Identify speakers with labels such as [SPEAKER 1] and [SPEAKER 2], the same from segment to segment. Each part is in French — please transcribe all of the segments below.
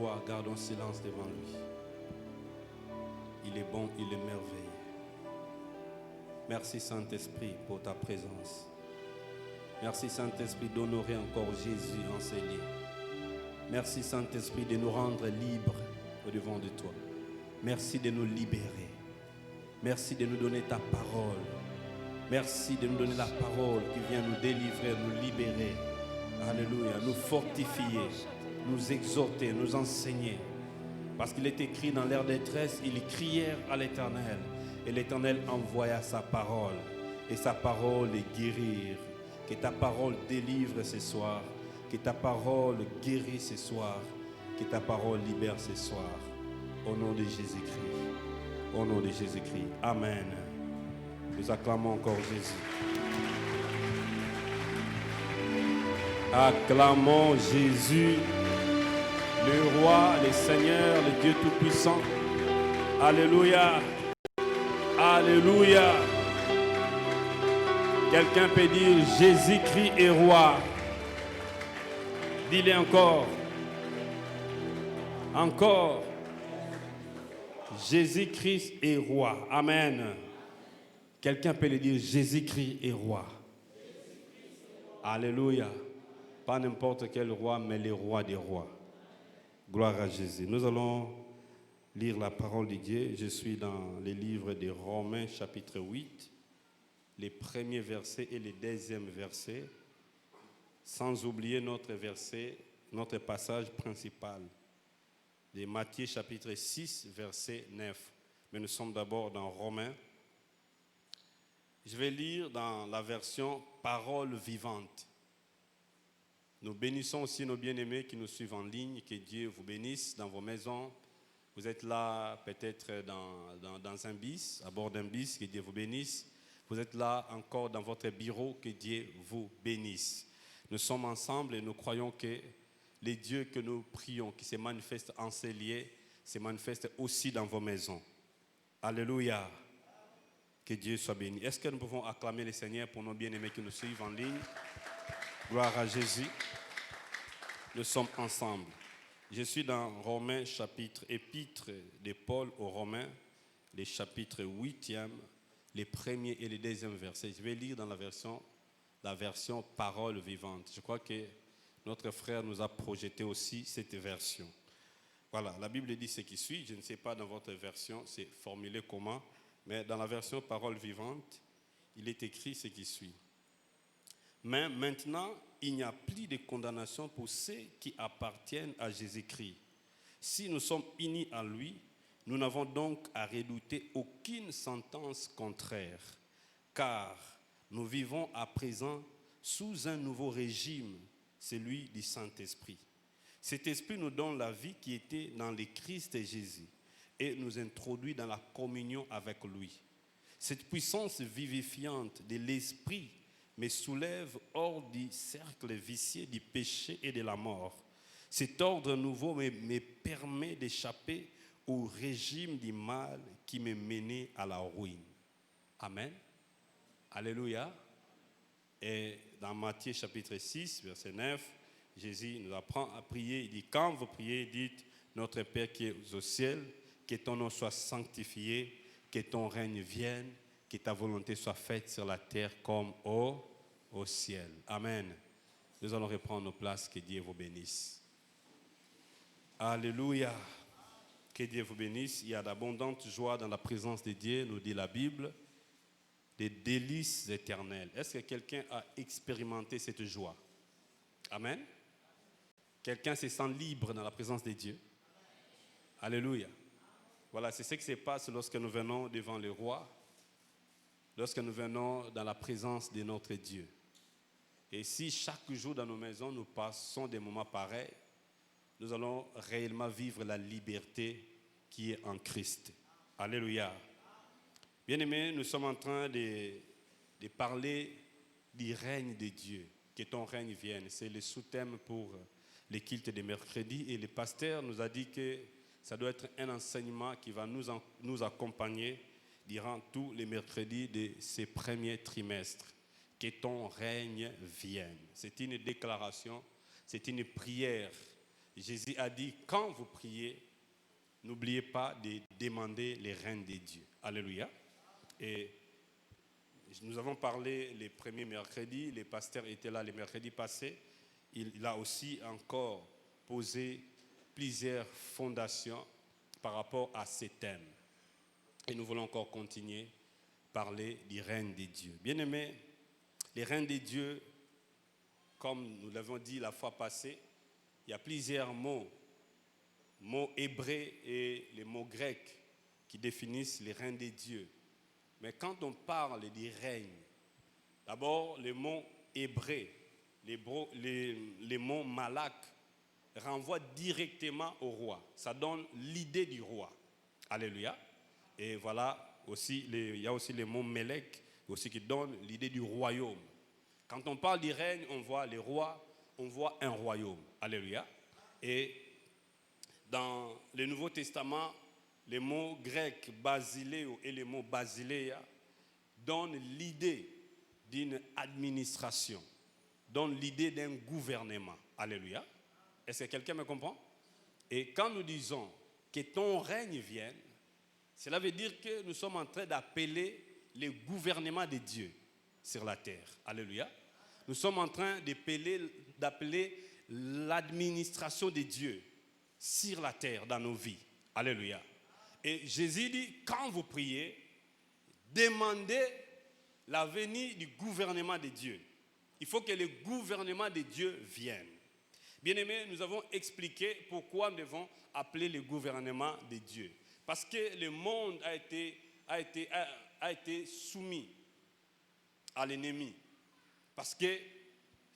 [SPEAKER 1] roi, gardons silence devant lui. Il est bon, il est merveilleux. Merci Saint-Esprit pour ta présence. Merci Saint-Esprit d'honorer encore Jésus en ces lieux. Merci Saint-Esprit de nous rendre libres au-devant de toi. Merci de nous libérer. Merci de nous donner ta parole. Merci de nous donner la parole qui vient nous délivrer, nous libérer. Alléluia, nous fortifier, nous exhorter, nous enseigner. Parce qu'il est écrit dans leur détresse, ils crièrent à l'Éternel. Et l'Éternel envoya sa parole. Et sa parole est guérir. Que ta parole délivre ce soir. Que ta parole guérit ce soir. Que ta parole libère ce soir. Au nom de Jésus-Christ. Au nom de Jésus-Christ. Amen. Nous acclamons encore Jésus. Acclamons Jésus, le roi, le Seigneur, le Dieu Tout-Puissant. Alléluia. Alléluia. Quelqu'un peut dire Jésus-Christ est roi. Dis-le encore. Encore. Jésus-Christ est roi. Amen. Quelqu'un peut le dire Jésus-Christ est roi. Alléluia. Pas n'importe quel roi, mais le roi des rois. Gloire à Jésus. Nous allons lire la parole de Dieu. Je suis dans le livre de Romains, chapitre 8, les premiers versets et les deuxièmes versets, sans oublier notre verset, notre passage principal de Matthieu, chapitre 6, verset 9. Mais nous sommes d'abord dans Romains. Je vais lire dans la version Parole vivante. Nous bénissons aussi nos bien-aimés qui nous suivent en ligne. Que Dieu vous bénisse dans vos maisons. Vous êtes là peut-être dans un bus, à bord d'un bus. Que Dieu vous bénisse. Vous êtes là encore dans votre bureau. Que Dieu vous bénisse. Nous sommes ensemble et nous croyons que les dieux que nous prions, qui se manifestent en ces lieux, se manifestent aussi dans vos maisons. Alléluia. Que Dieu soit béni. Est-ce que nous pouvons acclamer le Seigneur pour nos bien-aimés qui nous suivent en ligne? Gloire à Jésus. Nous sommes ensemble. Je suis dans Romains, chapitre épître de Paul aux Romains, les chapitres 8e, les premiers et les deuxièmes versets. Je vais lire dans la version Parole vivante. Je crois que notre frère nous a projeté aussi cette version. Voilà, la Bible dit ce qui suit. Je ne sais pas dans votre version, c'est formulé comment, mais dans la version Parole vivante, il est écrit ce qui suit. Mais maintenant, il n'y a plus de condamnation pour ceux qui appartiennent à Jésus-Christ. Si nous sommes unis à lui, nous n'avons donc à redouter aucune sentence contraire, car nous vivons à présent sous un nouveau régime, celui du Saint-Esprit. Cet esprit nous donne la vie qui était dans le Christ Jésus et nous introduit dans la communion avec lui. Cette puissance vivifiante de l'esprit me soulève hors du cercle vicieux du péché et de la mort. Cet ordre nouveau me permet d'échapper au régime du mal qui me menait à la ruine. Amen. Alléluia. Et dans Matthieu chapitre 6, verset 9, Jésus nous apprend à prier. Il dit, quand vous priez, dites, notre Père qui est aux cieux, que ton nom soit sanctifié, que ton règne vienne, que ta volonté soit faite sur la terre comme au ciel. Amen. Nous allons reprendre nos places. Que Dieu vous bénisse. Alléluia. Que Dieu vous bénisse. Il y a d'abondantes joies dans la présence de Dieu, nous dit la Bible. Des délices éternelles. Est-ce que quelqu'un a expérimenté cette joie? Amen. Quelqu'un se sent libre dans la présence de Dieu? Alléluia. Voilà, c'est ce qui se passe lorsque nous venons devant le roi. Lorsque nous venons dans la présence de notre Dieu. Et si chaque jour dans nos maisons, nous passons des moments pareils, nous allons réellement vivre la liberté qui est en Christ. Alléluia. Bien-aimés, nous sommes en train de parler du règne de Dieu. Que ton règne vienne. C'est le sous-thème pour les cultes de mercredi. Et le pasteur nous a dit que ça doit être un enseignement qui va nous accompagner durant tous les mercredis de ces premiers trimestres. Que ton règne vienne. C'est une déclaration, c'est une prière Jésus a dit, quand vous priez, n'oubliez pas de demander les règnes des dieux. Alléluia. Et nous avons parlé les premiers mercredis, les pasteurs étaient là les mercredis passés. Il a aussi encore posé plusieurs fondations par rapport à ces thèmes. Et nous voulons encore continuer à parler du règne des dieux. Bien-aimés, les règnes des dieux, comme nous l'avons dit la fois passée, il y a plusieurs mots hébreux et les mots grecs qui définissent les règnes des dieux. Mais quand on parle du règne, d'abord les mots hébreux, les mots malak renvoient directement au roi. Ça donne l'idée du roi. Alléluia. Et voilà, aussi, il y a aussi les mots melek aussi qui donnent l'idée du royaume. Quand on parle du règne, on voit les rois, on voit un royaume. Alléluia. Et dans le Nouveau Testament, les mots grecs basiléo et les mots basileia donnent l'idée d'une administration, donnent l'idée d'un gouvernement. Alléluia. Est-ce que quelqu'un me comprend? Et quand nous disons que ton règne vienne, cela veut dire que nous sommes en train d'appeler le gouvernement de Dieu sur la terre. Alléluia. Nous sommes en train d'appeler l'administration de Dieu sur la terre, dans nos vies. Alléluia. Et Jésus dit, quand vous priez, demandez la venue du gouvernement de Dieu. Il faut que le gouvernement de Dieu vienne. Bien-aimés, nous avons expliqué pourquoi nous devons appeler le gouvernement de Dieu. Parce que le monde a été soumis à l'ennemi. Parce que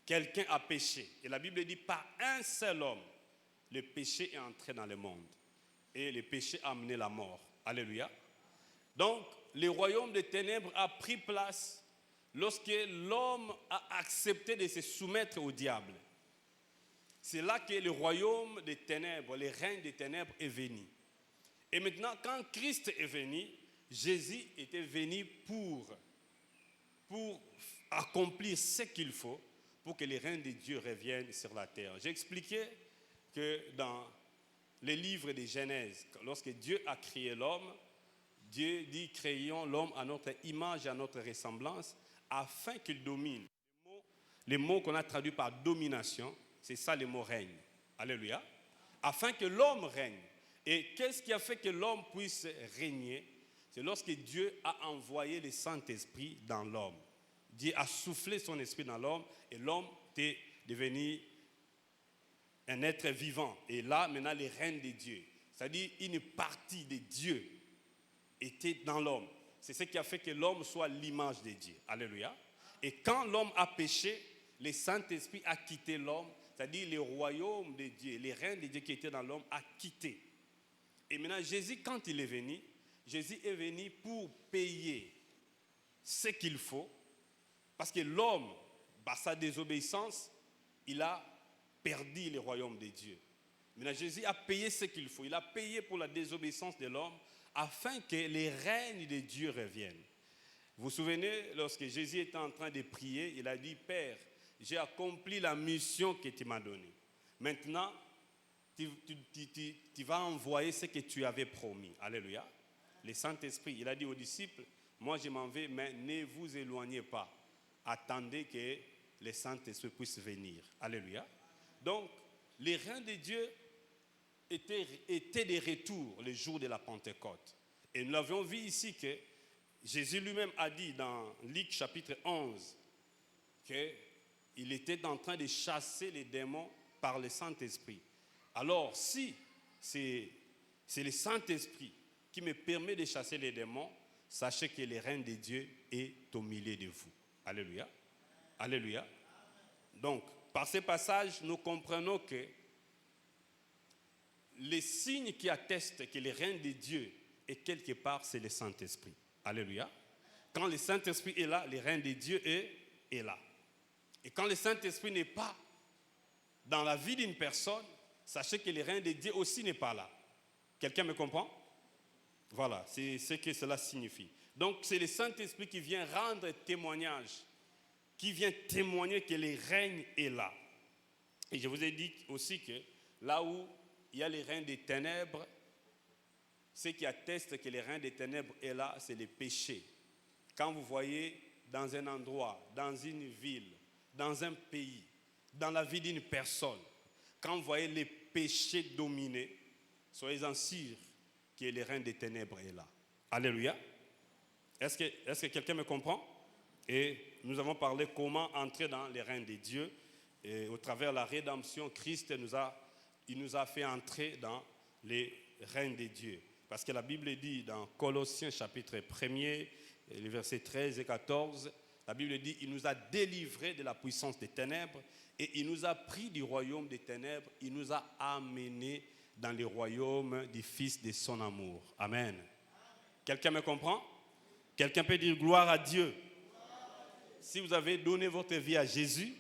[SPEAKER 1] quelqu'un a péché. Et la Bible dit, par un seul homme, le péché est entré dans le monde. Et le péché a amené la mort. Alléluia. Donc, le royaume des ténèbres a pris place lorsque l'homme a accepté de se soumettre au diable. C'est là que le royaume des ténèbres, le règne des ténèbres est venu. Et maintenant, quand Christ est venu, Jésus était venu pour accomplir ce qu'il faut pour que les règnes de Dieu reviennent sur la terre. J'ai expliqué que dans les livres de Genèse, lorsque Dieu a créé l'homme, Dieu dit, créons l'homme à notre image et à notre ressemblance, afin qu'il domine. Les mots qu'on a traduits par domination, c'est ça le mot règne. Alléluia. Afin que l'homme règne. Et qu'est-ce qui a fait que l'homme puisse régner? C'est lorsque Dieu a envoyé le Saint-Esprit dans l'homme. Dieu a soufflé son esprit dans l'homme et l'homme est devenu un être vivant. Et là, maintenant, les règnes de Dieu, c'est-à-dire une partie de Dieu était dans l'homme. C'est ce qui a fait que l'homme soit l'image de Dieu. Alléluia. Et quand l'homme a péché, le Saint-Esprit a quitté l'homme, c'est-à-dire le royaume de Dieu, les règnes de Dieu qui étaient dans l'homme a quitté. Et maintenant, Jésus, quand il est venu pour payer ce qu'il faut, parce que l'homme, par sa désobéissance, il a perdu le royaume de Dieu. Maintenant, Jésus a payé ce qu'il faut. Il a payé pour la désobéissance de l'homme afin que les règnes de Dieu reviennent. Vous vous souvenez, lorsque Jésus était en train de prier, il a dit, Père, j'ai accompli la mission que tu m'as donnée. Maintenant, tu vas envoyer ce que tu avais promis. Alléluia. Le Saint-Esprit, il a dit aux disciples, moi je m'en vais, mais ne vous éloignez pas. Attendez que le Saint-Esprit puisse venir. Alléluia. Donc, les reins de Dieu étaient de retour le jour de la Pentecôte. Et nous l'avons vu ici que Jésus lui-même a dit dans Luc chapitre 11 qu'il était en train de chasser les démons par le Saint-Esprit. Alors, si c'est le Saint-Esprit qui me permet de chasser les démons, sachez que le règne de Dieu est au milieu de vous. Alléluia. Alléluia. Donc, par ce passage, nous comprenons que les signes qui attestent que le règne de Dieu est quelque part, c'est le Saint-Esprit. Alléluia. Quand le Saint-Esprit est là, le règne de Dieu est là. Et quand le Saint-Esprit n'est pas dans la vie d'une personne, sachez que le règne de Dieu aussi n'est pas là. Quelqu'un me comprend? Voilà, c'est ce que cela signifie. Donc, c'est le Saint-Esprit qui vient rendre témoignage, qui vient témoigner que le règne est là. Et je vous ai dit aussi que là où il y a les reins des ténèbres, ce qui atteste que les reins des ténèbres est là, c'est les péchés. Quand vous voyez dans un endroit, dans une ville, dans un pays, dans la vie d'une personne, quand vous voyez les péchés dominer, soyez-en sûrs que les reins des ténèbres est là. Alléluia. Est-ce que quelqu'un me comprend? Et nous avons parlé comment entrer dans les reins de Dieu. Et au travers de la rédemption, Christ il nous a fait entrer dans les reins de Dieu. Parce que la Bible dit dans Colossiens chapitre 1er, les versets 13 et 14, la Bible dit, il nous a délivrés de la puissance des ténèbres et il nous a pris du royaume des ténèbres, il nous a amenés dans le royaume du Fils de son amour. Amen. Quelqu'un me comprend? Quelqu'un peut dire gloire à Dieu. Si vous avez donné votre vie à Jésus,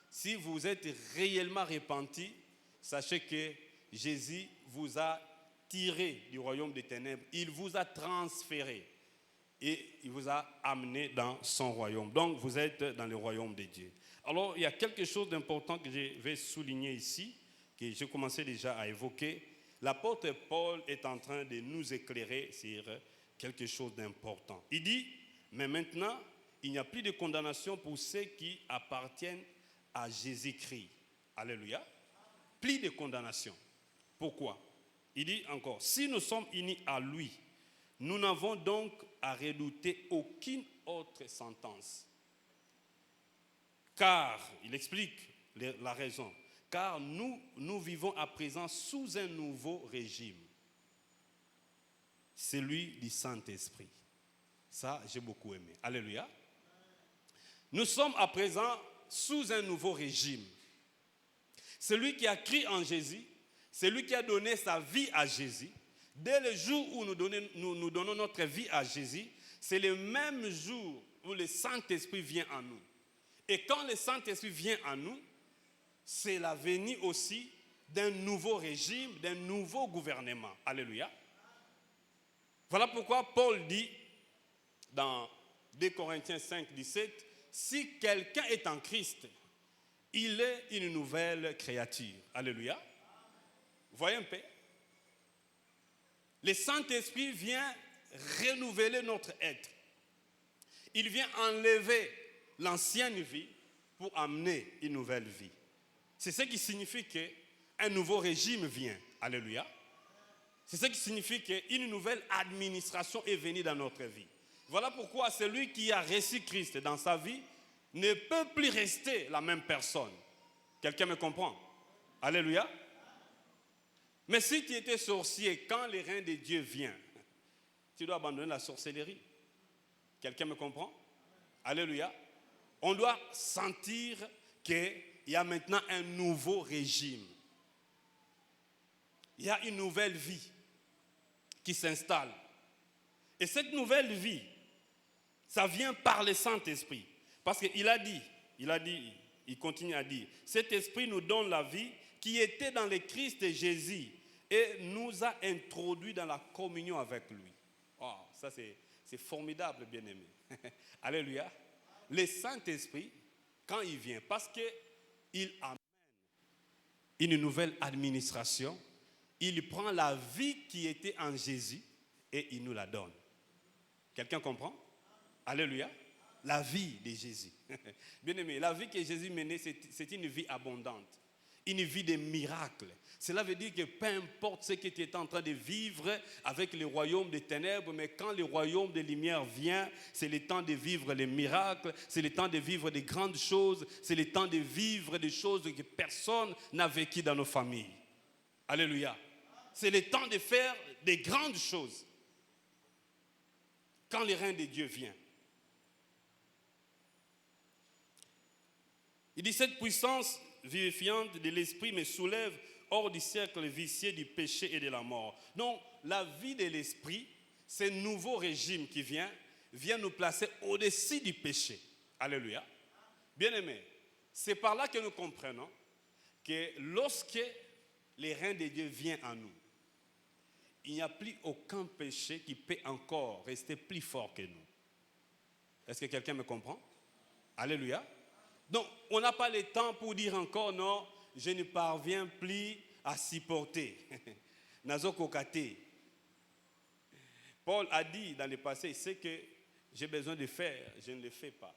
[SPEAKER 1] si vous êtes réellement repenti, sachez que Jésus vous a tiré du royaume des ténèbres, il vous a transféré et il vous a amené dans son royaume. Donc vous êtes dans le royaume de Dieu. Alors il y a quelque chose d'important que je vais souligner ici, que j'ai commencé déjà à évoquer. L'apôtre Paul est en train de nous éclairer sur quelque chose d'important. Il dit, mais maintenant, il n'y a plus de condamnation pour ceux qui appartiennent à Jésus-Christ. Alléluia. Plus de condamnation. Pourquoi? Il dit encore, si nous sommes unis à lui, nous n'avons donc à redouter aucune autre sentence. Car, il explique la raison, car nous vivons à présent sous un nouveau régime. Celui du Saint-Esprit. Ça, j'ai beaucoup aimé. Alléluia. Nous sommes à présent sous un nouveau régime. Celui qui a cru en Jésus, celui qui a donné sa vie à Jésus, dès le jour où nous donnons notre vie à Jésus, c'est le même jour où le Saint-Esprit vient en nous. Et quand le Saint-Esprit vient en nous, c'est la venue aussi d'un nouveau régime, d'un nouveau gouvernement. Alléluia. Voilà pourquoi Paul dit dans 2 Corinthiens 5, 17, si quelqu'un est en Christ, il est une nouvelle créature. Alléluia. Voyez un peu. Le Saint-Esprit vient renouveler notre être. Il vient enlever l'ancienne vie pour amener une nouvelle vie. C'est ce qui signifie qu'un nouveau régime vient. Alléluia. C'est ce qui signifie qu'une nouvelle administration est venue dans notre vie. Voilà pourquoi celui qui a reçu Christ dans sa vie ne peut plus rester la même personne. Quelqu'un me comprend? Alléluia. Mais si tu étais sorcier, quand le règne de Dieu vient, tu dois abandonner la sorcellerie. Quelqu'un me comprend? Alléluia. On doit sentir qu'il y a maintenant un nouveau régime. Il y a une nouvelle vie qui s'installe. Et cette nouvelle vie, ça vient par le Saint-Esprit. Parce qu'il a dit, il continue à dire, cet esprit nous donne la vie qui était dans le Christ Jésus et nous a introduits dans la communion avec lui. Oh, ça c'est formidable, bien-aimé. Alléluia. Le Saint-Esprit, quand il vient, parce qu'il amène une nouvelle administration, il prend la vie qui était en Jésus et il nous la donne. Quelqu'un comprend? Alléluia. La vie de Jésus. Bien-aimé, la vie que Jésus menait, c'est une vie abondante. Une vie de miracles. Cela veut dire que peu importe ce que tu es en train de vivre avec le royaume des ténèbres, mais quand le royaume des lumières vient, c'est le temps de vivre les miracles, c'est le temps de vivre des grandes choses, c'est le temps de vivre des choses que personne n'a vécues dans nos familles. Alléluia. C'est le temps de faire des grandes choses. Quand le règne de Dieu vient. Il dit, cette puissance vivifiante de l'esprit me soulève hors du cercle vicieux du péché et de la mort. Donc, la vie de l'esprit, ce nouveau régime qui vient nous placer au-dessus du péché. Alléluia. Bien-aimés, c'est par là que nous comprenons que lorsque le règne de Dieu vient en nous, il n'y a plus aucun péché qui peut encore rester plus fort que nous. Est-ce que quelqu'un me comprend? Alléluia. Donc, on n'a pas le temps pour dire encore, non, je ne parviens plus à supporter. Nazo kokate. Paul a dit dans le passé, ce que j'ai besoin de faire, je ne le fais pas.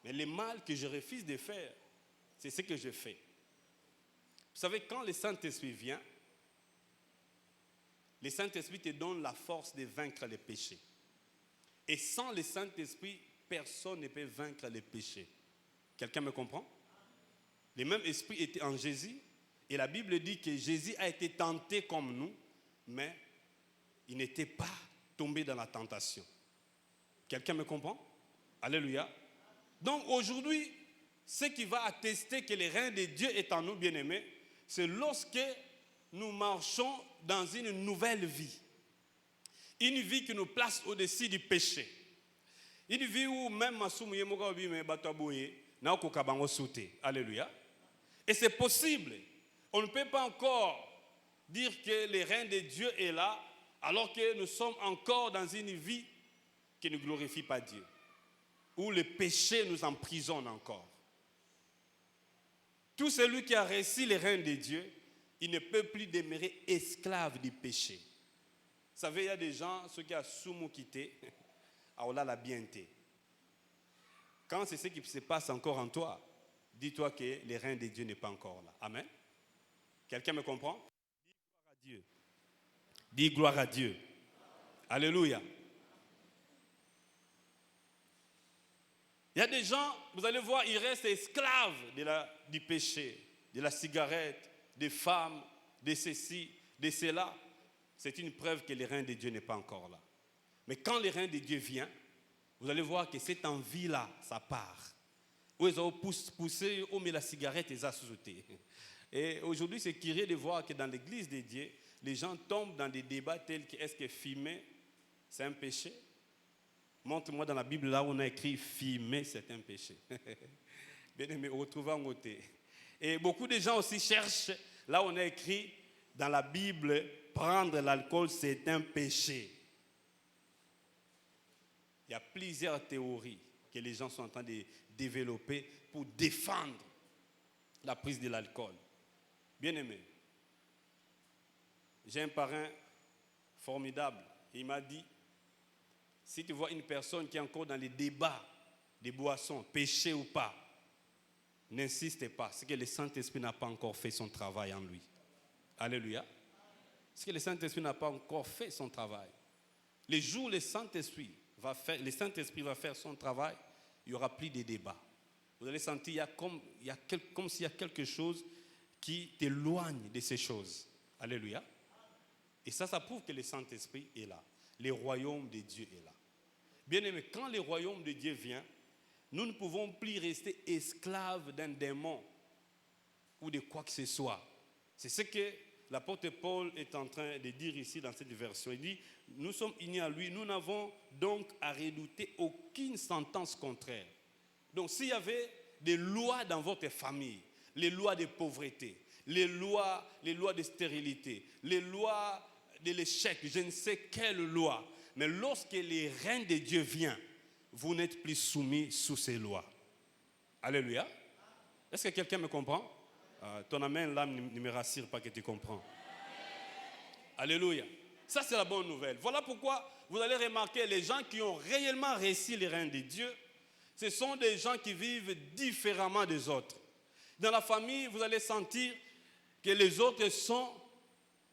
[SPEAKER 1] Mais le mal que je refuse de faire, c'est ce que je fais. Vous savez, quand le Saint-Esprit vient, le Saint-Esprit te donne la force de vaincre les péchés. Et sans le Saint-Esprit, personne ne peut vaincre les péchés. Quelqu'un me comprend? Le même esprit était en Jésus. Et la Bible dit que Jésus a été tenté comme nous, mais il n'était pas tombé dans la tentation. Quelqu'un me comprend? Alléluia. Donc aujourd'hui, ce qui va attester que le règne de Dieu est en nous, bien-aimés, c'est lorsque nous marchons dans une nouvelle vie. Une vie qui nous place au-dessus du péché. Une vie où même Alléluia. Et c'est possible. On ne peut pas encore dire que le règne de Dieu est là, alors que nous sommes encore dans une vie qui ne glorifie pas Dieu, où le péché nous emprisonne encore. Tout celui qui a reçu le règne de Dieu, il ne peut plus demeurer esclave du péché. Vous savez, il y a des gens, ceux qui ont soumou quitté, Allah la bienté. Quand c'est ce qui se passe encore en toi, dis-toi que le règne de Dieu n'est pas encore là. Amen. Quelqu'un me comprend? Dis gloire à Dieu. Dis gloire à Dieu. Alléluia. Il y a des gens, vous allez voir, ils restent esclaves du péché, de la cigarette, des femmes, de ceci, de cela. C'est une preuve que le règne de Dieu n'est pas encore là. Mais quand le règne de Dieu vient, vous allez voir que cette envie-là, ça part. Où ils ont poussé, on met la cigarette et ils ont sauté. Et aujourd'hui, c'est curieux de voir que dans l'église de Dieu, les gens tombent dans des débats tels que est-ce que fumer, c'est un péché? Montre-moi dans la Bible là où on a écrit fumer, c'est un péché. Bien aimé, retrouvez en côté. Et beaucoup de gens aussi cherchent là où on a écrit dans la Bible, prendre l'alcool, c'est un péché. Il y a plusieurs théories que les gens sont en train de développer pour défendre la prise de l'alcool. Bien aimé, j'ai un parrain formidable. Il m'a dit, si tu vois une personne qui est encore dans les débats des boissons, péché ou pas, n'insiste pas. C'est que le Saint-Esprit n'a pas encore fait son travail en lui. Alléluia. C'est que le Saint-Esprit n'a pas encore fait son travail. Les jours où le Saint-Esprit va faire son travail, il n'y aura plus de débats. Vous allez sentir, il y a comme s'il y a quelque chose qui t'éloigne de ces choses. Alléluia. Et ça prouve que le Saint-Esprit est là. Le royaume de Dieu est là. Bien aimé, quand le royaume de Dieu vient, nous ne pouvons plus rester esclaves d'un démon ou de quoi que ce soit. C'est ce que l'apôtre Paul est en train de dire ici dans cette version. Il dit, nous sommes unis à lui, nous n'avons donc à redouter aucune sentence contraire. Donc s'il y avait des lois dans votre famille, les lois de pauvreté, les lois de stérilité, les lois de l'échec, je ne sais quelle loi, mais lorsque le règne de Dieu vient, vous n'êtes plus soumis sous ces lois. Alléluia. Est-ce que quelqu'un me comprend? Ton amen là ne me rassure pas que tu comprends. Alléluia. Ça c'est la bonne nouvelle. Voilà pourquoi vous allez remarquer les gens qui ont réellement réussi le règne de Dieu, ce sont des gens qui vivent différemment des autres. Dans la famille, vous allez sentir que les autres sont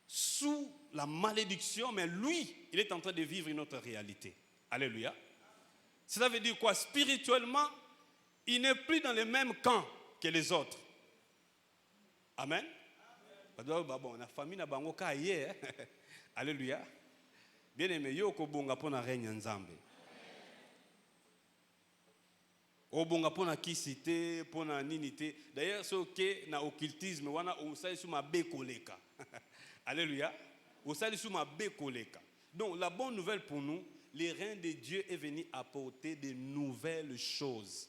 [SPEAKER 1] sous la malédiction, mais lui, il est en train de vivre une autre réalité. Alléluia. Cela veut dire quoi? Spirituellement, il n'est plus dans le même camp que les autres. Amen. Bon, la famille n'a pas encore. Alléluia. Bien aimé, yo ko bonga pona règne nzambe. Obonga pona kisite, pona ninité. D'ailleurs, c'est ok na occultisme, wana usali suma bekoleka. Alléluia. Usali suma bekoleka. Donc la bonne nouvelle pour nous, le règne de Dieu est venu apporter de nouvelles choses.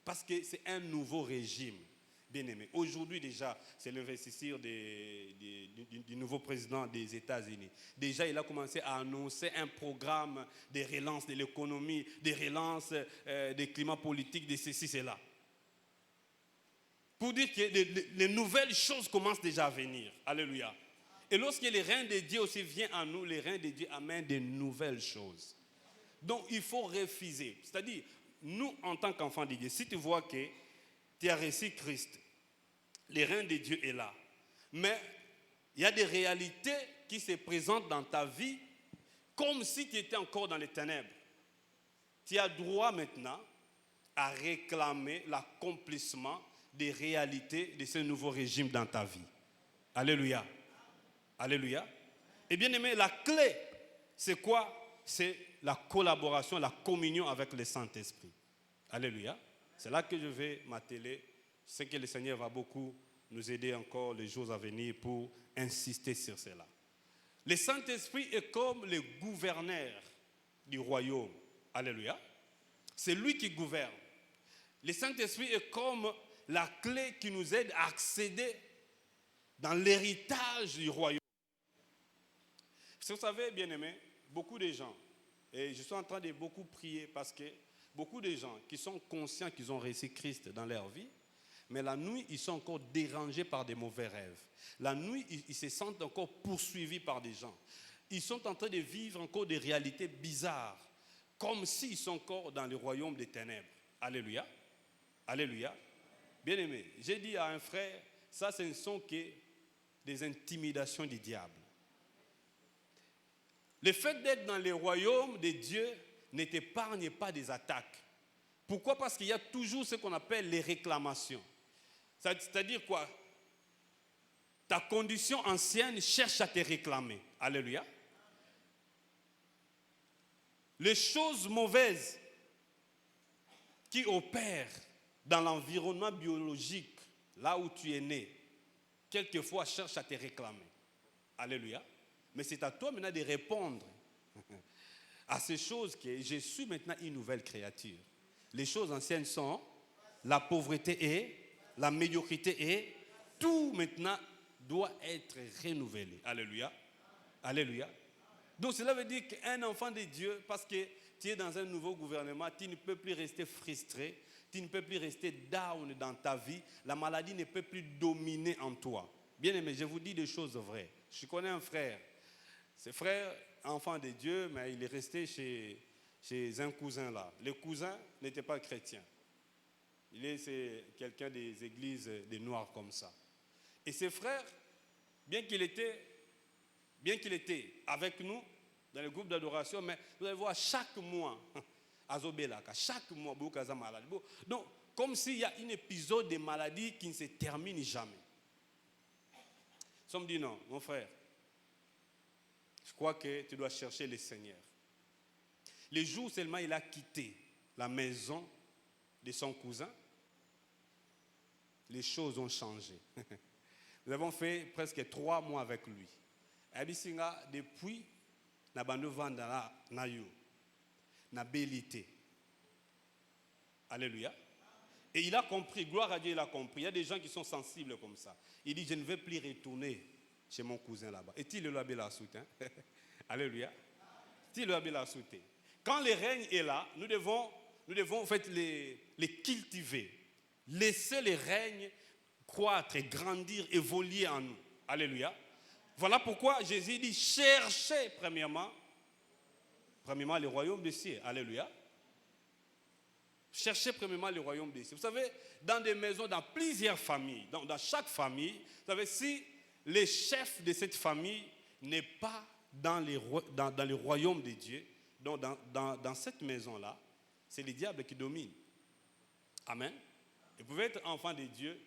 [SPEAKER 1] Parce que c'est un nouveau régime. Bien aimé. Aujourd'hui déjà, c'est l'investisseur du nouveau président des États-Unis. Déjà, il a commencé à annoncer un programme de relance de l'économie, de relance des climats politiques, de ceci, cela. Pour dire que les nouvelles choses commencent déjà à venir. Alléluia. Et lorsque le règne de Dieu aussi vient à nous, le règne de Dieu amène de nouvelles choses. Donc il faut refuser. C'est-à-dire, nous en tant qu'enfants de Dieu, si tu vois que tu as reçu Christ, le règne de Dieu est là. Mais il y a des réalités qui se présentent dans ta vie comme si tu étais encore dans les ténèbres. Tu as droit maintenant à réclamer l'accomplissement des réalités de ce nouveau régime dans ta vie. Alléluia. Alléluia. Et bien aimé, la clé, c'est quoi? C'est la collaboration, la communion avec le Saint-Esprit. Alléluia. C'est là que je vais m'atteler. Je sais que le Seigneur va beaucoup nous aider encore les jours à venir pour insister sur cela. Le Saint-Esprit est comme le gouverneur du royaume. Alléluia. C'est lui qui gouverne. Le Saint-Esprit est comme la clé qui nous aide à accéder dans l'héritage du royaume. Vous savez, bien-aimés, beaucoup de gens, et je suis en train de beaucoup prier parce que beaucoup de gens qui sont conscients qu'ils ont reçu Christ dans leur vie, mais la nuit, ils sont encore dérangés par des mauvais rêves. La nuit, ils se sentent encore poursuivis par des gens. Ils sont en train de vivre encore des réalités bizarres, comme s'ils sont encore dans le royaume des ténèbres. Alléluia. Alléluia. Bien-aimé, j'ai dit à un frère, ça ce ne sont que des intimidations du diable. Le fait d'être dans le royaume de Dieu ne t'épargne pas des attaques. Pourquoi? Parce qu'il y a toujours ce qu'on appelle les réclamations. C'est-à-dire quoi? Ta condition ancienne cherche à te réclamer. Alléluia. Les choses mauvaises qui opèrent dans l'environnement biologique, là où tu es né, quelquefois cherchent à te réclamer. Alléluia. Mais c'est à toi maintenant de répondre à ces choses que je suis maintenant une nouvelle créature. Les choses anciennes sont la pauvreté et la médiocrité et tout maintenant doit être renouvelé. Alléluia. Alléluia. Donc cela veut dire qu'un enfant de Dieu, parce que tu es dans un nouveau gouvernement, tu ne peux plus rester frustré, tu ne peux plus rester down dans ta vie, la maladie ne peut plus dominer en toi. Bien aimé, je vous dis des choses vraies. Je connais un frère, ce frère, enfant de Dieu, mais il est resté chez un cousin là. Le cousin n'était pas chrétien. C'est quelqu'un des églises des Noirs comme ça. Et ce frère, bien qu'il était avec nous dans le groupe d'adoration, mais vous allez voir chaque mois, à Zobelaka, chaque mois, Boukaza malade. Donc, comme s'il y a un épisode de maladie qui ne se termine jamais. Ça me dit non, mon frère, je crois que tu dois chercher le Seigneur. Le jour seulement il a quitté la maison de son cousin, les choses ont changé. Nous avons fait presque 3 mois avec lui. Depuis, na bando vanda na yo, na belité. Alléluia. Et il a compris, gloire à Dieu, il a compris. Il y a des gens qui sont sensibles comme ça. Il dit, je ne vais plus retourner chez mon cousin là-bas. Et il le la soutien. Alléluia. Il le la soutien. Quand le règne est là, nous devons en fait les cultiver. Laisser le règne croître, grandir, évoluer en nous. Alléluia. Voilà pourquoi Jésus dit, cherchez premièrement le royaume des cieux. Alléluia. Cherchez premièrement le royaume des cieux. Vous savez, dans des maisons, dans plusieurs familles, dans chaque famille, vous savez, si le chef de cette famille n'est pas dans le royaume de Dieu, donc dans cette maison-là, c'est le diable qui domine. Amen. Et vous pouvez être enfant de Dieu,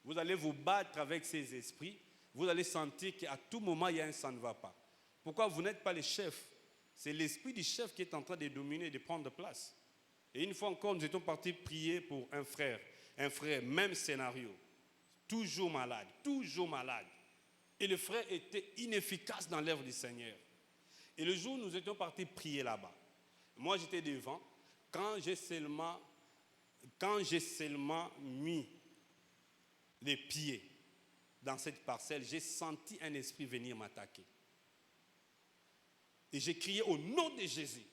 [SPEAKER 1] vous allez vous battre avec ces esprits, vous allez sentir qu'à tout moment, il y a un ça ne va pas. Pourquoi vous n'êtes pas le chef? C'est l'esprit du chef qui est en train de dominer et de prendre place. Et une fois encore, nous étions partis prier pour un frère, même scénario, toujours malade. Et le frère était inefficace dans l'œuvre du Seigneur. Et le jour où nous étions partis prier là-bas, moi j'étais devant, quand j'ai seulement mis les pieds dans cette parcelle, j'ai senti un esprit venir m'attaquer. Et j'ai crié au nom de Jésus.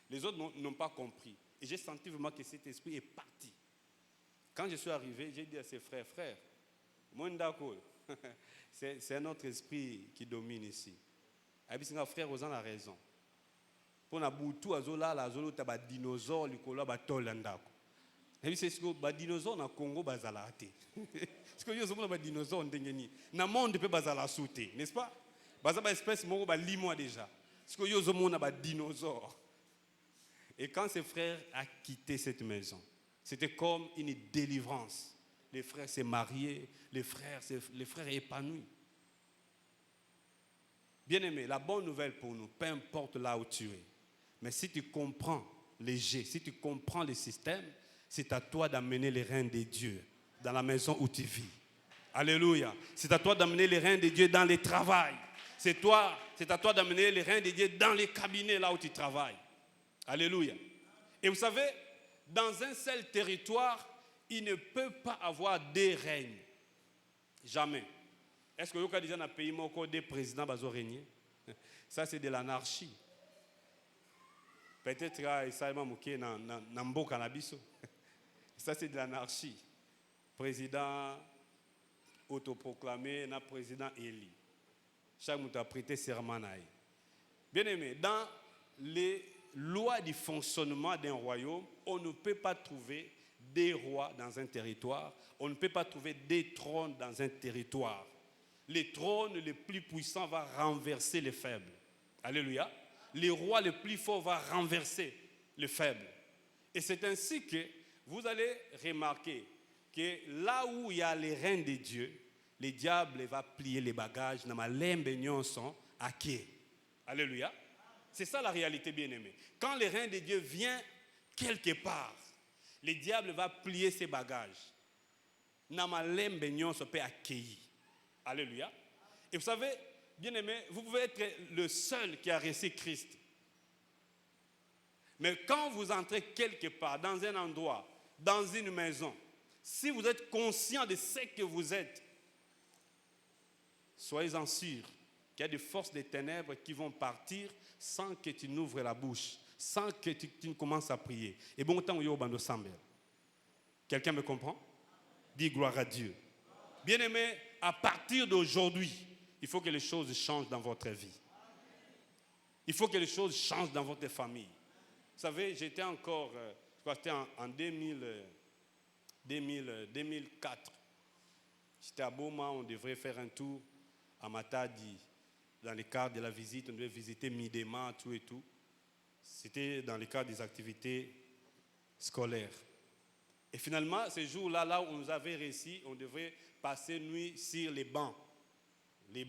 [SPEAKER 1] Les autres n'ont pas compris. Et j'ai senti vraiment que cet esprit est parti. Quand je suis arrivé, j'ai dit à ses frères, moi d'accord, c'est un autre esprit qui domine ici. Et puis, frère, vous avez raison. Pour na boutou azola la zolo ta ba dinosaure likolo ba tolandako. Et puis c'est ce que ba dinosaure na Congo bazala té. Ce que yo zomo ba dinosaure ndengeni. Na monde peut bazala sauter, n'est-ce pas? Bazaba espèce moko ba limo déjà. Ce que yo zomo na ba dinosaure. Et quand ses frères a quitté cette maison, c'était comme une délivrance. Les frères s'est mariés, les frères épanouis. Bien-aimé, la bonne nouvelle pour nous, peu importe là où tu es, mais si tu comprends les jets, si tu comprends le système, c'est à toi d'amener les reins de Dieu dans la maison où tu vis. Alléluia. C'est à toi d'amener les reins de Dieu dans les travail. C'est à toi d'amener les reins de Dieu dans les cabinets là où tu travailles. Alléluia. Et vous savez, dans un seul territoire, il ne peut pas avoir deux règnes. Jamais. Est-ce que vous avez déjà dans un pays où des présidents vont régner? Ça, c'est de l'anarchie. Peut-être que ça dans mboka na biso. Ça, c'est de l'anarchie. Président autoproclamé, na président élu. Chaque monde a prêté serment. Bien aimé, dans les lois du fonctionnement d'un royaume, on ne peut pas trouver des rois dans un territoire. On ne peut pas trouver des trônes dans un territoire. Les trônes les plus puissants vont renverser les faibles. Alléluia. Les rois les plus forts vont renverser les faibles. Et c'est ainsi que vous allez remarquer que là où il y a les reins de Dieu, le diable va plier les bagages. Alléluia. C'est ça la réalité, bien-aimée. Quand les reins de Dieu viennent quelque part, le diable va plier ses bagages. Alléluia. Et vous savez, bien-aimé, vous pouvez être le seul qui a reçu Christ. Mais quand vous entrez quelque part, dans un endroit, dans une maison, si vous êtes conscient de ce que vous êtes, soyez-en sûrs qu'il y a des forces des ténèbres qui vont partir sans que tu n'ouvres la bouche, sans que tu ne commences à prier. Et bon temps, quelqu'un me comprend? Dis gloire à Dieu. Bien-aimé, à partir d'aujourd'hui, il faut que les choses changent dans votre vie. Il faut que les choses changent dans votre famille. Vous savez, j'étais encore, je crois que c'était en 2004. J'étais à Boma, on devrait faire un tour à Matadi. Dans le cadre de la visite, on devait visiter Midema, tout et tout. C'était dans le cadre des activités scolaires. Et finalement, ce jour-là, là où on nous avait réussi, on devrait passer nuit sur les bancs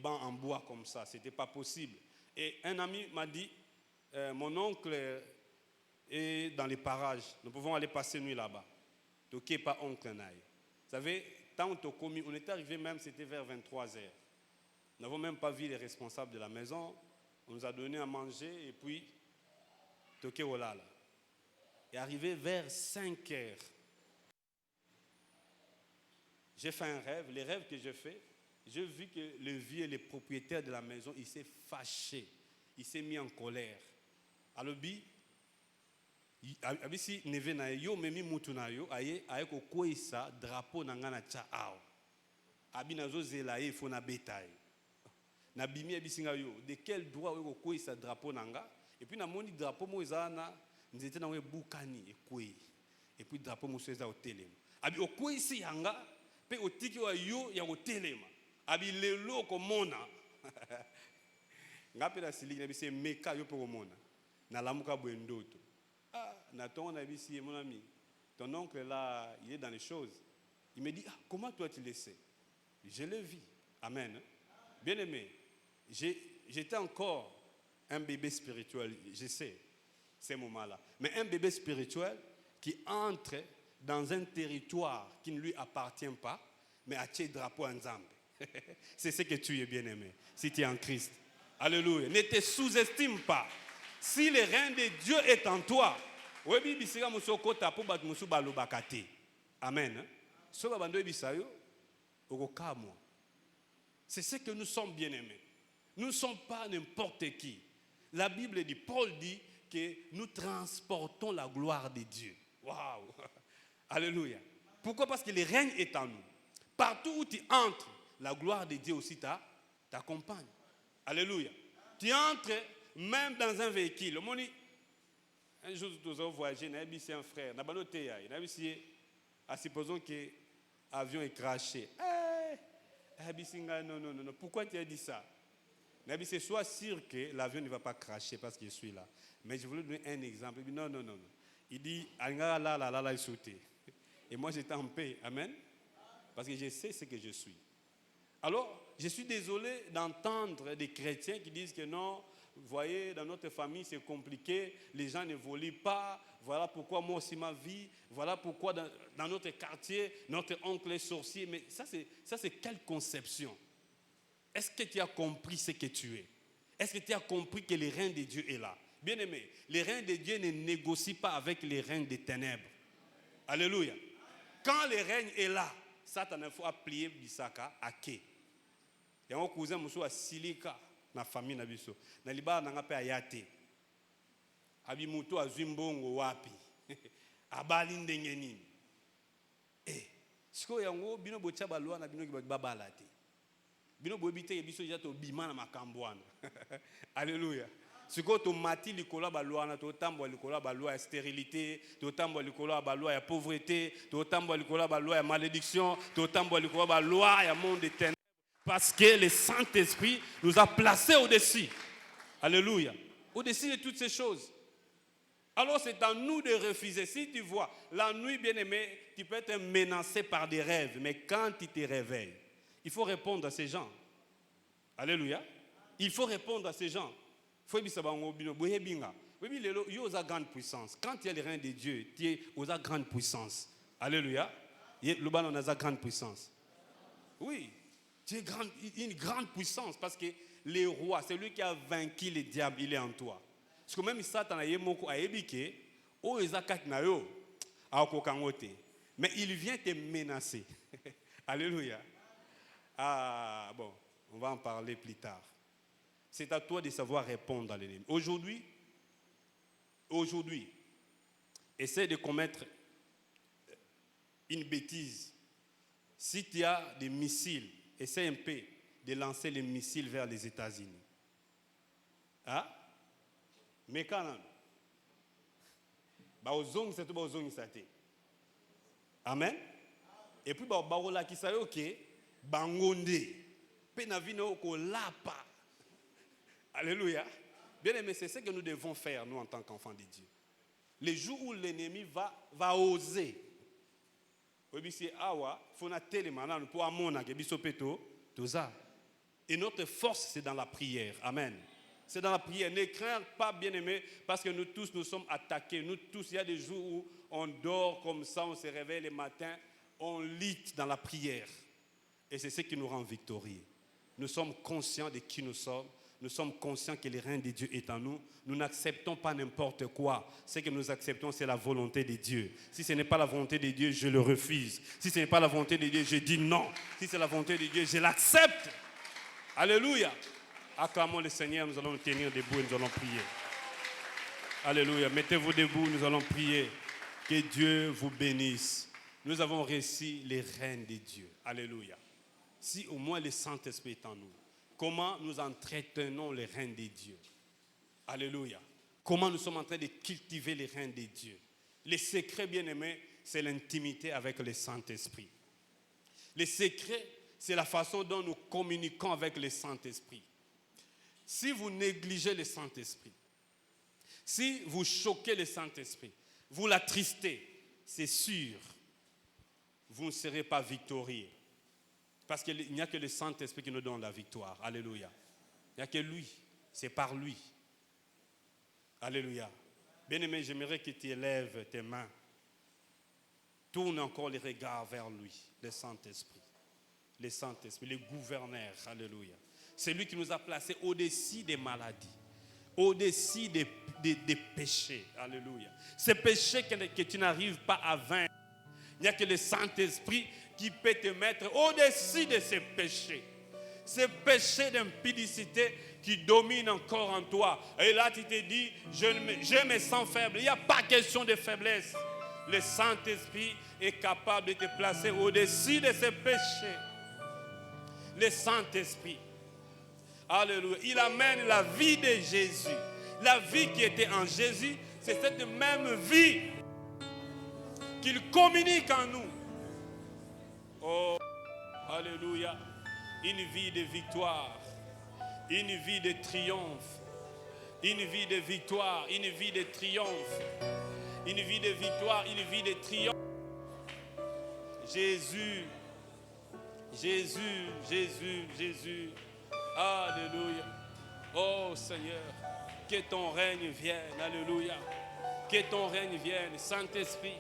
[SPEAKER 1] en bois comme ça. Ce n'était pas possible. Et un ami m'a dit, mon oncle est dans les parages. Nous pouvons aller passer nuit là-bas. Donc, pas oncle Naï. Vous savez, tant on était arrivé même, c'était vers 23h. Nous n'avons même pas vu les responsables de la maison. On nous a donné à manger et puis, toqué au lala. Et arrivé vers 5h, j'ai fait un rêve. Les rêves que j'ai fait, j'ai vu que le vieux, le propriétaire de la maison, il s'est fâché. Il s'est mis en colère. Alors, si neve na yo memi mutu na yo aye ko koisa drapeau na ngana cha ao. Abi nazo zela e fo na betail. Na bimi abisinga yo de quel droit ko koisa drapeau nanga et puis na moni drapeau mo ezana nzete na we bukani ekwe. Et puis drapeau mo seza otelema. Abi okoisi yanga pe otiki wa yo ya otelema. Abi lelo ko mona. Ngape na sili na bise meka yo po mona. Na lamuka bwendoto. Ah, Nathan, on a vu ici, mon ami. Ton oncle là, il est dans les choses. Il me dit, comment toi tu le sais? Je le vis. Amen. Bien aimé, j'étais encore un bébé spirituel, je sais, ces moments-là. Mais un bébé spirituel qui entre dans un territoire qui ne lui appartient pas, mais a tiré drapeau en Zambie. C'est ce que tu es, bien aimé, si tu es en Christ. Alléluia. Ne te sous-estime pas. Si le règne de Dieu est en toi, amen. C'est ce que nous sommes bien-aimés. Nous ne sommes pas n'importe qui. La Bible dit, Paul dit que nous transportons la gloire de Dieu. Waouh! Alléluia. Pourquoi? Parce que le règne est en nous. Partout où tu entres, la gloire de Dieu aussi t'accompagne. Alléluia. Tu entres même dans un véhicule. Un jour, nous avons voyagé, c'est un frère. Supposons que l'avion est craché. Non. Pourquoi tu as dit ça? C'est soit sûr que l'avion ne va pas cracher parce que je suis là. Mais je voulais donner un exemple. Il dit non. Il dit, là, il sautait. Et moi, j'étais en paix. Amen. Parce que je sais ce que je suis. Alors, je suis désolé d'entendre des chrétiens qui disent que non, vous voyez, dans notre famille, c'est compliqué, les gens ne volent pas, voilà pourquoi moi aussi ma vie, voilà pourquoi dans notre quartier, notre oncle est sorcier. Mais ça, c'est quelle conception? Est-ce que tu as compris ce que tu es? Est-ce que tu as compris que le règne de Dieu est là? Bien-aimé, le règne de Dieu ne négocie pas avec le règne des ténèbres. Alléluia. Quand le règne est là, Satan a faut plier bisaka à qui? Il y a un cousin qui a silika na famille na biso. Na libala na ngape ayate. Abi muto azimbongo wapi. Abali ndenge nini. Siko yango bino bocha balwa na bino babala te. Bino bobite biso jato bima na makambwana. Alléluia. Siko to mati likola balwa na to tambo likola balwa ya stérilité, to tambo likola balwa ya pauvreté, to tambo likola balwa ya malédiction, to tambo likola balwa ya monde des ténèbres. Parce que le Saint-Esprit nous a placés au-dessus. Alléluia. Au-dessus de toutes ces choses. Alors c'est à nous de refuser. Si tu vois, la nuit, bien-aimé, tu peux être menacé par des rêves. Mais quand tu te réveilles, il faut répondre à ces gens. Alléluia. Il faut répondre à ces gens. Il faut dire il y a grande puissance. Quand tu as le règne de Dieu, tu es aux grande puissance. Alléluia. Il y a une grande puissance. Oui. Tu es une grande puissance parce que le roi, c'est lui qui a vaincu le diable, il est en toi. Parce que même Satan a ébité, mais il vient te menacer. Alléluia. Ah, bon, on va en parler plus tard. C'est à toi de savoir répondre à l'ennemi. Aujourd'hui, essaie de commettre une bêtise. Si tu as des missiles, essaie un peu de lancer les missiles vers les États-Unis. Ah? Mais quand même, amen. Et puis, alléluia. Bien aimé, c'est ce que nous devons faire, nous, en tant qu'enfants de Dieu. Les jours où l'ennemi va oser. Et notre force, c'est dans la prière. Amen. C'est dans la prière. Ne crains pas, bien-aimés, parce que nous tous, nous sommes attaqués. Nous tous, il y a des jours où on dort comme ça, on se réveille le matin, on lit dans la prière. Et c'est ce qui nous rend victorieux. Nous sommes conscients de qui nous sommes. Nous sommes conscients que le règne de Dieu est en nous. Nous n'acceptons pas n'importe quoi. Ce que nous acceptons, c'est la volonté de Dieu. Si ce n'est pas la volonté de Dieu, je le refuse. Si ce n'est pas la volonté de Dieu, je dis non. Si c'est la volonté de Dieu, je l'accepte. Alléluia. Acclamons le Seigneur, nous allons nous tenir debout et nous allons prier. Alléluia. Mettez-vous debout, nous allons prier. Que Dieu vous bénisse. Nous avons réussi les règnes de Dieu. Alléluia. Si au moins le Saint-Esprit est en nous. Comment nous entretenons les règnes de Dieu. Alléluia. Comment nous sommes en train de cultiver les règnes de Dieu. Le secret, bien-aimé, c'est l'intimité avec le Saint-Esprit. Le secret, c'est la façon dont nous communiquons avec le Saint-Esprit. Si vous négligez le Saint-Esprit, si vous choquez le Saint-Esprit, vous l'attristez, c'est sûr, vous ne serez pas victorieux. Parce qu'il n'y a que le Saint-Esprit qui nous donne la victoire. Alléluia. Il n'y a que lui. C'est par lui. Alléluia. Bien-aimé, j'aimerais que tu élèves tes mains. Tourne encore les regards vers lui, le Saint-Esprit. Le Saint-Esprit, le gouverneur. Alléluia. C'est lui qui nous a placés au-dessus des maladies. Au-dessus des péchés. Alléluia. Ces péchés que tu n'arrives pas à vaincre. Il n'y a que le Saint-Esprit qui peut te mettre au-dessus de ces péchés. Ces péchés d'impudicité qui dominent encore en toi. Et là, tu te dis, je me sens faible. Il n'y a pas question de faiblesse. le Saint-Esprit est capable de te placer au-dessus de ses péchés. Le Saint-Esprit, alléluia, il amène la vie de Jésus. La vie qui était en Jésus, c'est cette même vie qu'il communique en nous. Oh, alléluia, une vie de victoire, une vie de triomphe, une vie de victoire, une vie de triomphe, une vie de victoire, une vie de triomphe. Jésus, Jésus, Jésus, Jésus, alléluia. Oh Seigneur, que ton règne vienne, alléluia. Que ton règne vienne, Saint-Esprit.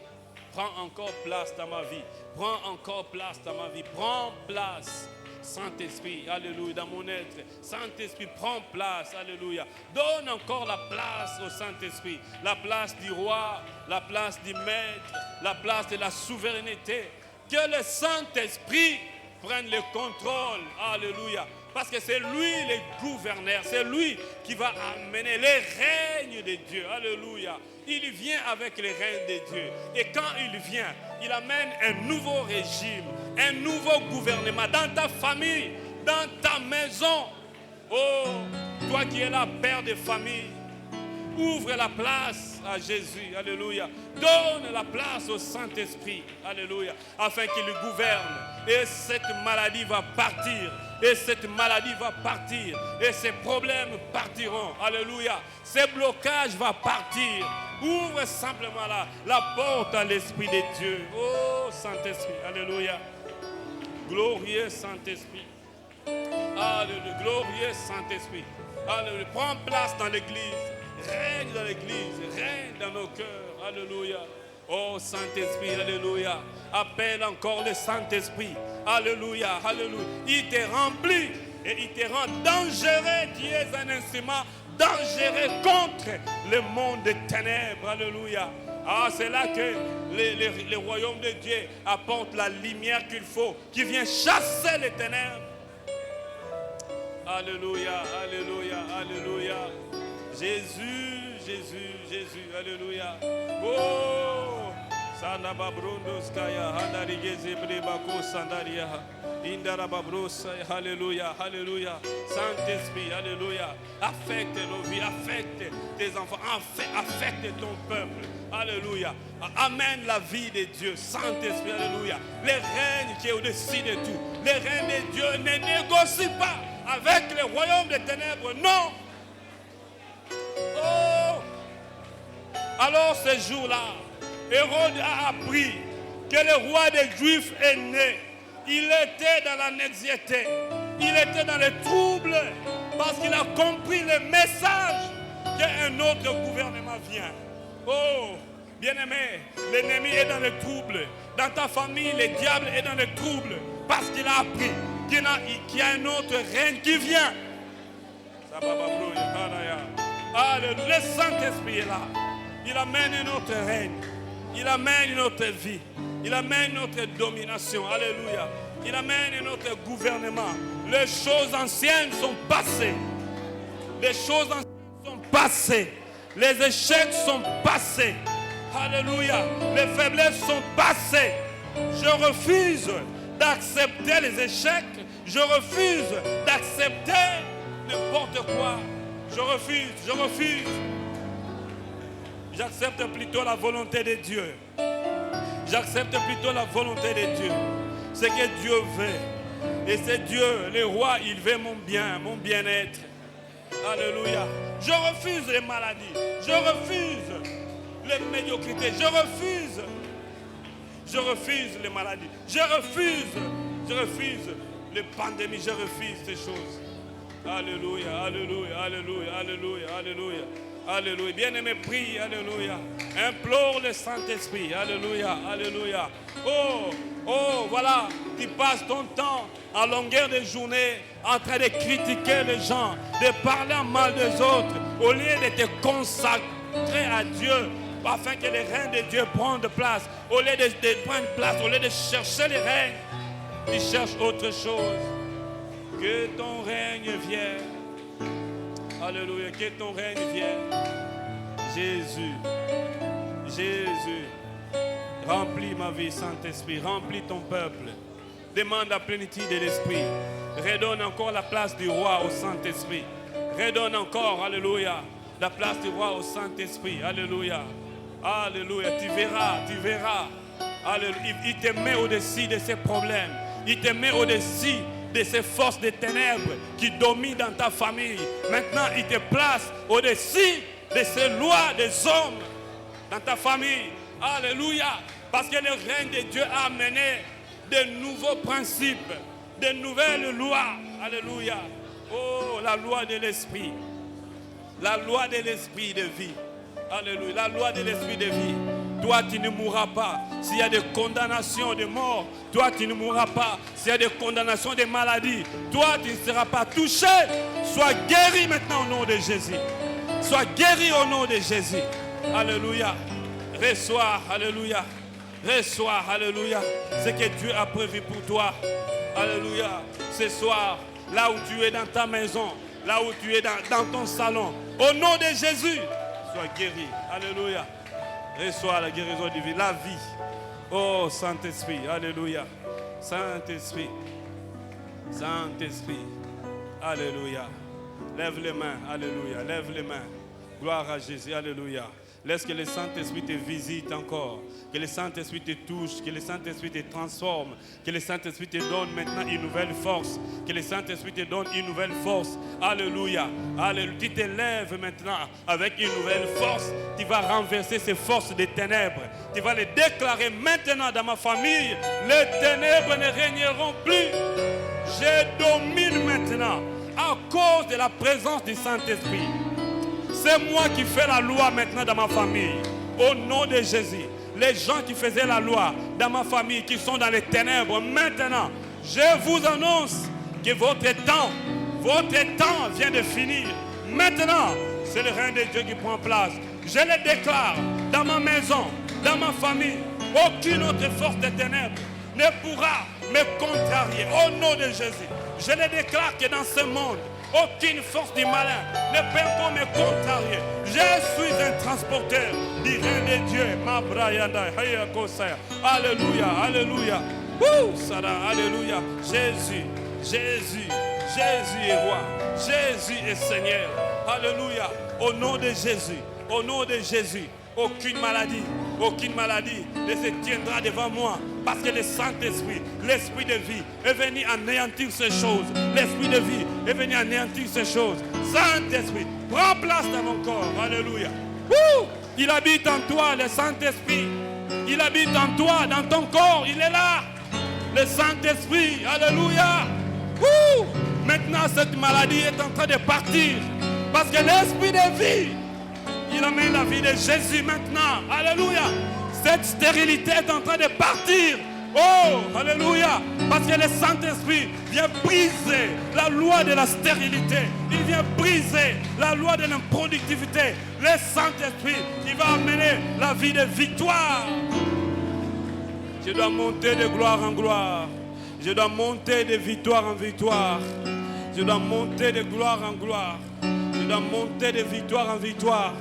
[SPEAKER 1] Prends encore place dans ma vie. Prends encore place dans ma vie. Prends place, Saint-Esprit, alléluia, dans mon être. Saint-Esprit, prends place, alléluia. Donne encore la place au Saint-Esprit. La place du roi, la place du maître, la place de la souveraineté. Que le Saint-Esprit prenne le contrôle, alléluia. Parce que c'est lui le gouverneur, c'est lui qui va amener les règnes de Dieu, alléluia. Il vient avec les règnes de Dieu. Et quand il vient, il amène un nouveau régime, un nouveau gouvernement dans ta famille, dans ta maison. Oh, toi qui es là, père de famille, ouvre la place à Jésus, alléluia. Donne la place au Saint-Esprit, alléluia, afin qu'il gouverne. Et cette maladie va partir. Et cette maladie va partir. Et ces problèmes partiront, alléluia. Ces blocages vont partir. Ouvre simplement la porte à l'Esprit de Dieu. Oh, Saint-Esprit, alléluia. Glorieux Saint-Esprit. Alléluia, glorieux Saint-Esprit. Alléluia, prends place dans l'église. Règne dans l'église, règne dans nos cœurs. Alléluia. Oh Saint-Esprit, alléluia. Appelle encore le Saint-Esprit. Alléluia, alléluia. Il te remplit et il te rend dangereux. Tu es un instrument dangereux contre le monde des ténèbres. Alléluia. Ah, c'est là que le royaume de Dieu apporte la lumière qu'il faut, qui vient chasser les ténèbres. Alléluia, alléluia, alléluia. Jésus, Jésus, Jésus, alléluia. Oh, alléluia, alléluia. Saint-Esprit, alléluia. Affecte nos vies, affecte tes enfants, affecte ton peuple. Alléluia. Amène la vie de Dieu. Saint-Esprit, alléluia. Le règne qui est au-dessus de tout. Le règne de Dieu ne négocie pas avec le royaume des ténèbres. Non. Oh! Alors ce jour-là, Hérode a appris que le roi des Juifs est né. Il était dans l'anxiété, il était dans le trouble, parce qu'il a compris le message qu'un autre gouvernement vient. Oh, bien-aimé, l'ennemi est dans le trouble. Dans ta famille, le diable est dans le trouble, parce qu'il a appris qu'il y a un autre règne qui vient. Alléluia. Le Saint-Esprit est là. Il amène notre règne. Il amène notre vie. Il amène notre domination. Alléluia. Il amène notre gouvernement. Les choses anciennes sont passées. Les choses anciennes sont passées. Les échecs sont passés. Alléluia. Les faiblesses sont passées. Je refuse d'accepter les échecs. Je refuse d'accepter n'importe quoi. Je refuse, je refuse. J'accepte plutôt la volonté de Dieu. J'accepte plutôt la volonté de Dieu. Ce que Dieu veut. Et c'est Dieu, le roi, il veut mon bien, mon bien-être. Alléluia. Je refuse les maladies. Je refuse les médiocrités. Je refuse les maladies. Je refuse les pandémies. Je refuse ces choses. Alléluia, alléluia, alléluia, alléluia, alléluia. Alléluia. Bien-aimé, prie, alléluia. Implore le Saint-Esprit, alléluia, alléluia. Oh, oh, voilà, tu passes ton temps en longueur de journée en train de critiquer les gens, de parler en mal des autres, au lieu de te consacrer à Dieu, afin que les règnes de Dieu prennent place. Au lieu de prendre place, au lieu de chercher les règnes, tu cherches autre chose. Que ton règne vienne. Alléluia, que ton règne vienne. Jésus, Jésus, Remplis ma vie, Saint-Esprit. Remplis ton peuple. Demande la plénitude de l'Esprit. Redonne encore la place du roi au Saint-Esprit. Redonne encore, alléluia, la place du roi au Saint-Esprit. Alléluia. Alléluia. Tu verras. Alléluia. Il te met au-dessus de ces problèmes. Il te met au-dessus de ces forces des ténèbres qui dominent dans ta famille. Maintenant, il te place au-dessus de ces lois des hommes dans ta famille. Alléluia. Parce que le règne de Dieu a amené de nouveaux principes, de nouvelles lois. Alléluia. Oh, la loi de l'esprit. La loi de l'esprit de vie. Alléluia. La loi de l'esprit de vie. Toi, tu ne mourras pas. S'il y a des condamnations de mort, toi, tu ne mourras pas. S'il y a des condamnations de maladie, toi, tu ne seras pas touché. Sois guéri maintenant au nom de Jésus. Sois guéri au nom de Jésus. Alléluia. Reçois, alléluia. Reçois, alléluia, ce que Dieu a prévu pour toi. Alléluia. Ce soir, là où tu es dans ta maison, là où tu es dans ton salon, au nom de Jésus, sois guéri. Alléluia. Reçois la guérison divine, la vie. Oh, Saint-Esprit, alléluia. Saint-Esprit, Saint-Esprit, alléluia. Lève les mains, alléluia. Lève les mains. Gloire à Jésus, alléluia. Laisse que le Saint-Esprit te visite encore, que le Saint-Esprit te touche, que le Saint-Esprit te transforme, que le Saint-Esprit te donne maintenant une nouvelle force, que le Saint-Esprit te donne une nouvelle force. Alléluia. Alléluia. Tu te lèves maintenant avec une nouvelle force. Tu vas renverser ces forces des ténèbres. Tu vas les déclarer maintenant dans ma famille. Les ténèbres ne régneront plus. Je domine maintenant à cause de la présence du Saint-Esprit. C'est moi qui fais la loi maintenant dans ma famille. Au nom de Jésus. Les gens qui faisaient la loi dans ma famille, qui sont dans les ténèbres, maintenant, je vous annonce que votre temps vient de finir. Maintenant, c'est le règne de Dieu qui prend place. Je le déclare dans ma maison, dans ma famille. Aucune autre force des ténèbres ne pourra me contrarier. Au nom de Jésus. Je le déclare que dans ce monde, aucune force du malin ne peut encore me contrarier. Je suis un transporteur du règne de Dieu. Alléluia, alléluia. Alléluia. Jésus est roi. Jésus est Seigneur. Alléluia. Au nom de Jésus. Au nom de Jésus. Aucune maladie ne se tiendra devant moi. Parce que le Saint-Esprit, l'Esprit de vie, est venu anéantir ces choses. L'Esprit de vie est venu anéantir ces choses. Saint-Esprit, prends place dans mon corps. Alléluia. Il habite en toi, le Saint-Esprit. Il habite en toi, dans ton corps. Il est là. Le Saint-Esprit. Alléluia. Maintenant, cette maladie est en train de partir. Parce que l'Esprit de vie, il amène la vie de Jésus maintenant. Alléluia. Cette stérilité est en train de partir. Oh, alléluia. Parce que le Saint-Esprit vient briser la loi de la stérilité. Il vient briser la loi de l'improductivité. Le Saint-Esprit, il va amener la vie de victoire. Je dois monter de gloire en gloire. Je dois monter de victoire en victoire. Je dois monter de gloire en gloire. Je dois monter de victoire en victoire.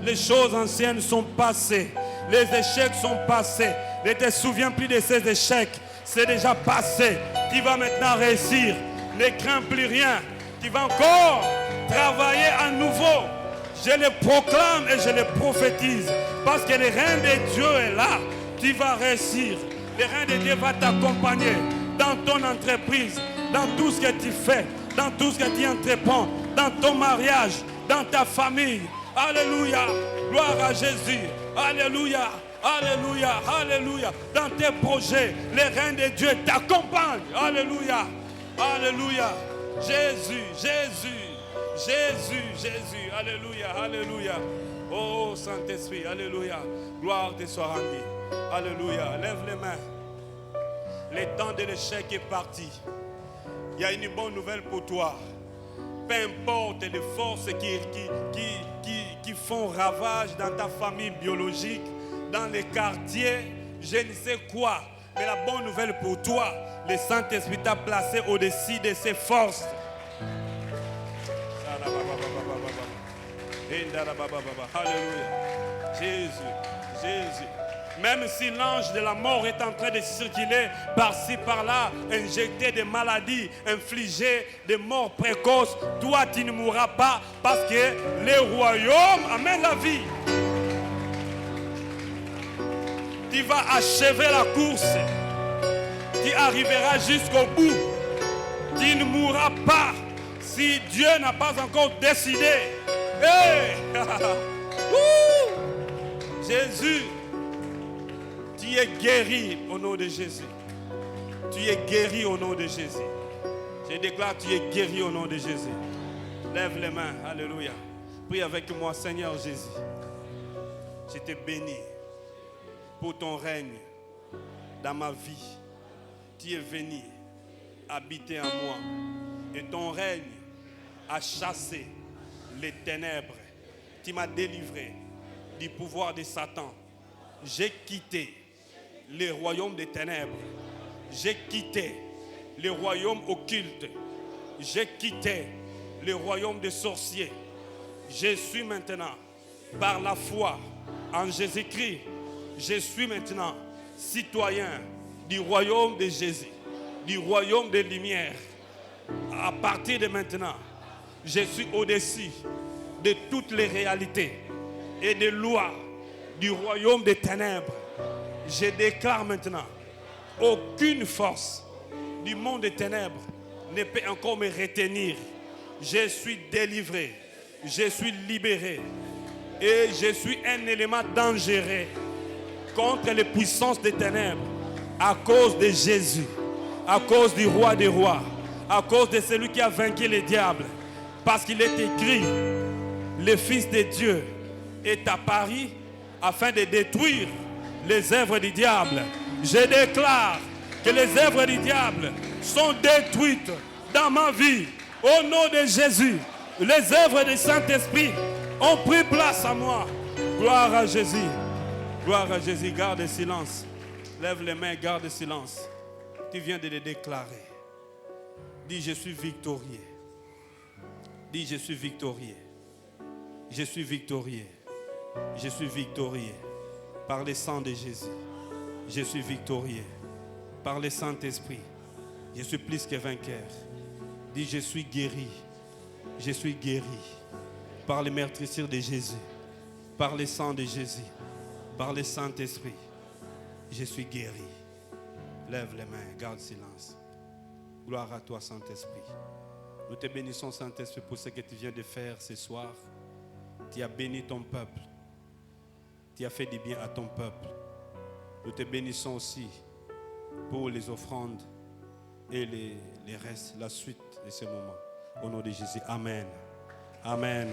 [SPEAKER 1] Les choses anciennes sont passées. Les échecs sont passés. Ne te souviens plus de ces échecs. C'est déjà passé. Tu vas maintenant réussir. Ne crains plus rien. Tu vas encore travailler à nouveau. Je le proclame et je le prophétise. Parce que le règne de Dieu est là. Tu vas réussir. Le règne de Dieu va t'accompagner dans ton entreprise, dans tout ce que tu fais, dans tout ce que tu entreprends, dans ton mariage, dans ta famille. Alléluia. Gloire à Jésus. Alléluia. Alléluia. Alléluia. Dans tes projets, le règne de Dieu t'accompagne. Alléluia. Alléluia. Jésus. Jésus. Jésus. Jésus. Alléluia. Alléluia. Oh Saint-Esprit. Alléluia. Gloire te soit rendue. Alléluia. Lève les mains. Le temps de l'échec est parti. Il y a une bonne nouvelle pour toi. Peu importe les forces qui font ravage dans ta famille biologique, dans les quartiers, je ne sais quoi. Mais la bonne nouvelle pour toi, le Saint-Esprit t'a placé au-dessus de ces forces. Alléluia. Jésus, Jésus, Même si l'ange de la mort est en train de circuler par-ci, par-là, injecter des maladies, infliger des morts précoces, toi tu ne mourras pas parce que le royaume amène la vie. Tu vas achever la course. Tu arriveras jusqu'au bout. Tu ne mourras pas si Dieu n'a pas encore décidé. Hey! Jésus, tu es guéri au nom de Jésus. Tu es guéri au nom de Jésus. Je déclare, tu es guéri au nom de Jésus. Lève les mains, alléluia. Prie avec moi, Seigneur Jésus. Je te bénis pour ton règne dans ma vie. Tu es venu habiter en moi. Et ton règne a chassé les ténèbres. Tu m'as délivré du pouvoir de Satan. J'ai quitté le royaume des ténèbres. J'ai quitté le royaume occulte. J'ai quitté le royaume des sorciers. Je suis maintenant, par la foi en Jésus-Christ, je suis maintenant citoyen du royaume de Jésus, du royaume des lumières. À partir de maintenant, je suis au-dessus de toutes les réalités et des lois du royaume des ténèbres. Je déclare maintenant, aucune force du monde des ténèbres ne peut encore me retenir. Je suis délivré, je suis libéré et je suis un élément dangereux contre les puissances des ténèbres à cause de Jésus, à cause du roi des rois, à cause de celui qui a vaincu les diables. Parce qu'il est écrit, le Fils de Dieu est apparu afin de détruire les œuvres du diable. Je déclare que les œuvres du diable sont détruites dans ma vie. Au nom de Jésus, les œuvres du Saint-Esprit ont pris place à moi. Gloire à Jésus. Gloire à Jésus. Garde le silence. Lève les mains, garde le silence. Tu viens de le déclarer. Dis, je suis victorieux. Dis, je suis victorieux. Je suis victorieux. Je suis victorieux. Par le sang de Jésus. Je suis victorieux. Par le Saint-Esprit. Je suis plus que vainqueur. Dis, je suis guéri. Je suis guéri. Par les meurtrissures de Jésus. Par le sang de Jésus. Par le Saint-Esprit. Je suis guéri. Lève les mains, garde silence. Gloire à toi, Saint-Esprit. Nous te bénissons, Saint-Esprit, pour ce que tu viens de faire ce soir. Tu as béni ton peuple. Tu as fait du bien à ton peuple. Nous te bénissons aussi pour les offrandes et les restes, la suite de ce moment. Au nom de Jésus. Amen. Amen.